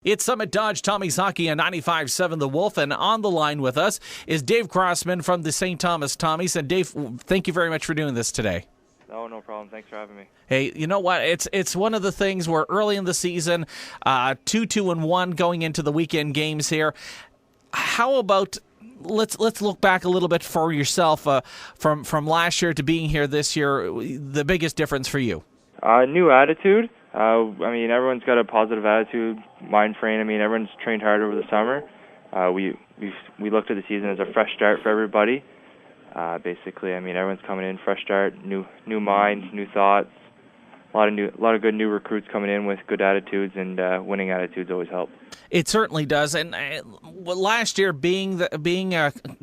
It's Summit Dodge Tommy's Hockey on 95.7 The Wolf, and on the line with us is Dave Crossman from the St. Thomas Tommies. And Dave, thank you very much for doing this today. Oh, no problem. Thanks for having me. Hey, you know what? It's one of the things where early in the season, 2-2-1 going into the weekend games here. How about let's look back a little bit for yourself from last year to being here this year. The biggest difference for you? New attitude. Everyone's got a positive attitude, mind frame. Everyone's trained hard over the summer. We looked at the season as a fresh start for everybody. Everyone's coming in, fresh start, new minds, new thoughts. A lot of good new recruits coming in with good attitudes, and winning attitudes always help. It certainly does. And last year being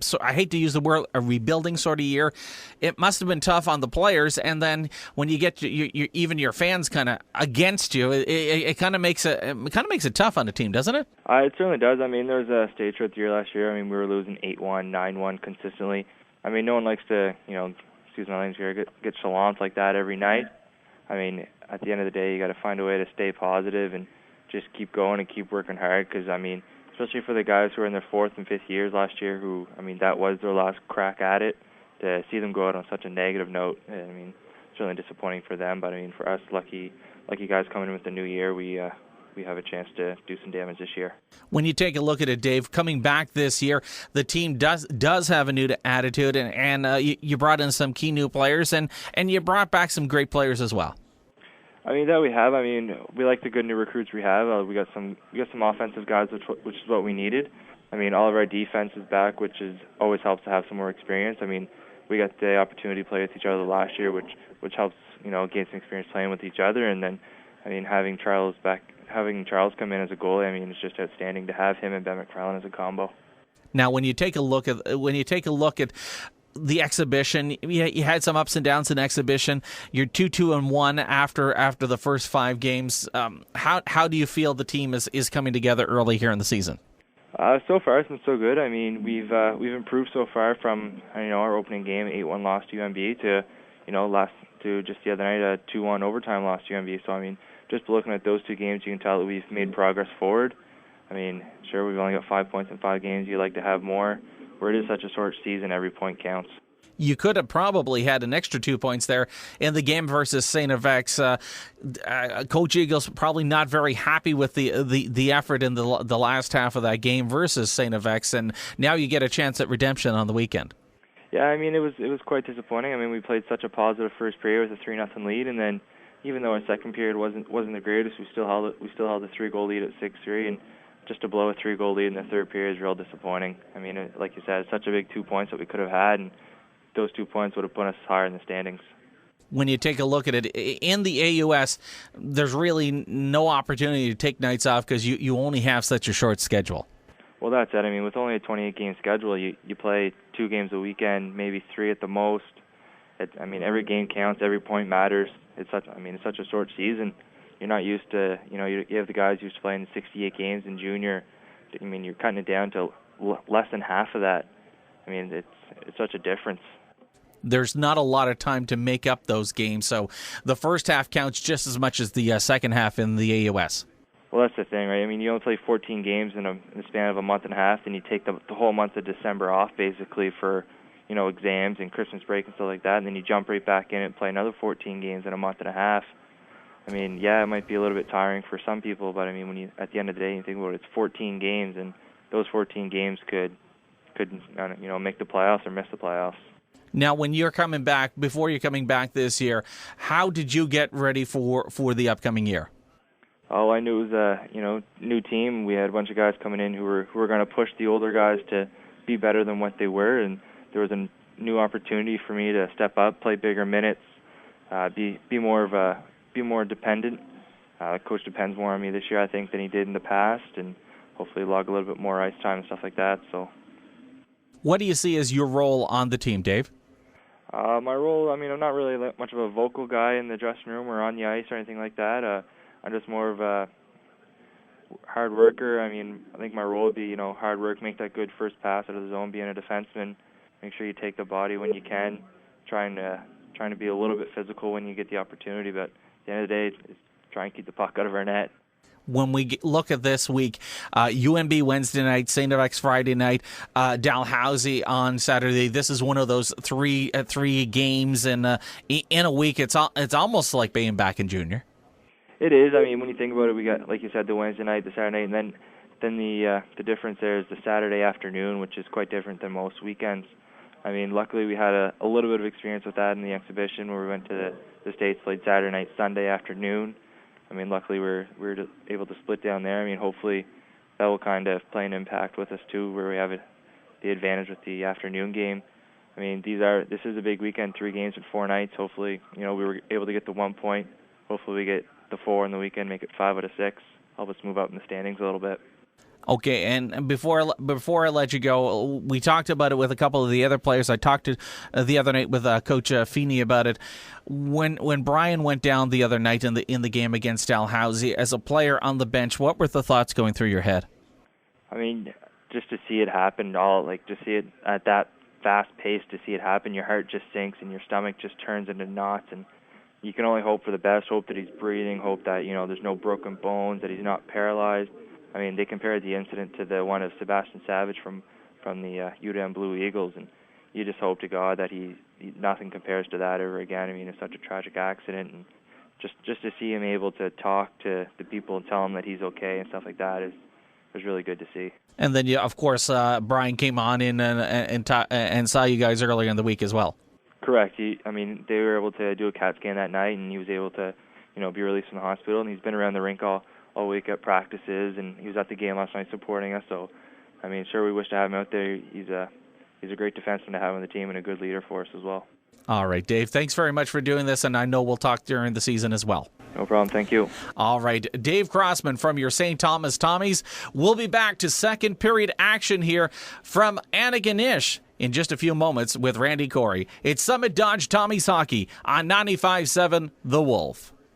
so I hate to use the word a rebuilding sort of year, it must have been tough on the players. And then when you get even your fans kind of against you, it kind of makes it tough on the team, doesn't it? It certainly does. There was a stage throughout the year last year. We were losing 8-1, 9-1 consistently. No one likes to, excuse my language here, get shallomped like that every night. At the end of the day, you got to find a way to stay positive and just keep going and keep working hard. Because especially for the guys who are in their fourth and fifth years last year, who that was their last crack at it, to see them go out on such a negative note. It's really disappointing for them. But for us, lucky guys coming in with the new year, we have a chance to do some damage this year. When you take a look at it, Dave, coming back this year, the team does have a new attitude, and you brought in some key new players, and you brought back some great players as well. That we have. We like the good new recruits we have. We got some offensive guys, which is what we needed. All of our defense is back, which always helps to have some more experience. We got the opportunity to play with each other last year, which helps gain some experience playing with each other. And then having Charles come in as a goalie, it's just outstanding to have him and Ben McFarland as a combo. Now, when you take a look at the exhibition, you had some ups and downs in exhibition. You're 2-2-1 after the first 5 games. How do you feel the team is coming together early here in the season? So far, it's been so good. We've improved so far from our opening game, 8-1 loss to UNB, to just the other night, a 2-1 overtime loss to UNB. So just looking at those 2 games, you can tell that we've made progress forward. Sure, we've only got 5 points in 5 games. You'd like to have more. Where it is such a short season, every point counts. You could have probably had an extra 2 points there in the game versus St. FX. Coach Eagles probably not very happy with the effort in the last half of that game versus St. FX, and now you get a chance at redemption on the weekend. Yeah, it was quite disappointing. We played such a positive first period with a 3-0 lead, and then even though our second period wasn't the greatest, we still held a 3-goal lead at 6-3, and just to blow a 3-goal lead in the third period is real disappointing. Like you said, it's such a big 2 points that we could have had, and those 2 points would have put us higher in the standings. When you take a look at it, in the AUS, there's really no opportunity to take nights off because you only have such a short schedule. Well, that's it. With only a 28-game schedule, you play 2 games a weekend, maybe 3 at the most. Every game counts, every point matters. It's such a short season. You're not used to, you have the guys used to playing 68 games in junior. You're cutting it down to less than half of that. It's such a difference. There's not a lot of time to make up those games, so the first half counts just as much as the second half in the AUS. Well, that's the thing, right? You only play 14 games in the span of a month and a half, and you take the whole month of December off, basically, for exams and Christmas break and stuff like that, and then you jump right back in and play another 14 games in a month and a half. It might be a little bit tiring for some people, but when you at the end of the day you think about it, it's 14 games, and those 14 games could make the playoffs or miss the playoffs. Now, when you're coming back, before you're coming back this year, how did you get ready for the upcoming year? Oh, I knew it was a new team. We had a bunch of guys coming in who were going to push the older guys to be better than what they were, and there was a new opportunity for me to step up, play bigger minutes, be more dependent. Coach depends more on me this year, I think, than he did in the past, and hopefully log a little bit more ice time and stuff like that. So, what do you see as your role on the team, Dave? My role, I'm not really much of a vocal guy in the dressing room or on the ice or anything like that. I'm just more of a hard worker. I think my role would be, hard work, make that good first pass out of the zone, being a defenseman, make sure you take the body when you can, trying to be a little bit physical when you get the opportunity, but at the end of the day, it's try and keep the puck out of our net. when we look at this week, UNB Wednesday night, St. FX Friday night, Dalhousie on Saturday. This is one of those three games in a week. It's almost like being back in junior. It is. I mean, when you think about it, we got, like you said, the Wednesday night, the Saturday night, and then the difference there is the Saturday afternoon, which is quite different than most weekends. I mean, luckily we had a little bit of experience with that in the exhibition where we went to the States, played Saturday night, Sunday afternoon. I mean, luckily we were able to split down there. I mean, hopefully that will kind of play an impact with us too, where we have the advantage with the afternoon game. I mean, this is a big weekend, 3 games in 4 nights. Hopefully, we were able to get the 1 point. Hopefully we get the 4 in the weekend, make it 5 out of 6, help us move up in the standings a little bit. Okay, and before I let you go, we talked about it with a couple of the other players. I talked to the other night with Coach Feeney about it. When Brian went down the other night in the game against Dalhousie, as a player on the bench, what were the thoughts going through your head? I mean, just to see it happen, to see it at that fast pace, to see it happen, your heart just sinks and your stomach just turns into knots, and you can only hope for the best, hope that he's breathing, hope that there's no broken bones, that he's not paralyzed. I mean, they compared the incident to the one of Sebastian Savage from the UWM Blue Eagles, and you just hope to God that he nothing compares to that ever again. I mean, it's such a tragic accident, and just to see him able to talk to the people and tell him that he's okay and stuff like that was really good to see. And then, of course, Brian came on in and saw you guys earlier in the week as well. Correct. They were able to do a CAT scan that night, and he was able to, be released from the hospital, and he's been around the rink all week at practices, and he was at the game last night supporting us. So, sure, we wish to have him out there. He's a great defenseman to have on the team and a good leader for us as well. All right, Dave, thanks very much for doing this, and I know we'll talk during the season as well. No problem. Thank you. All right, Dave Crossman from your St. Thomas Tommies. We'll be back to second period action here from Antigonish in just a few moments with Randy Corey. It's Summit Dodge Tommies Hockey on 95.7 The Wolf.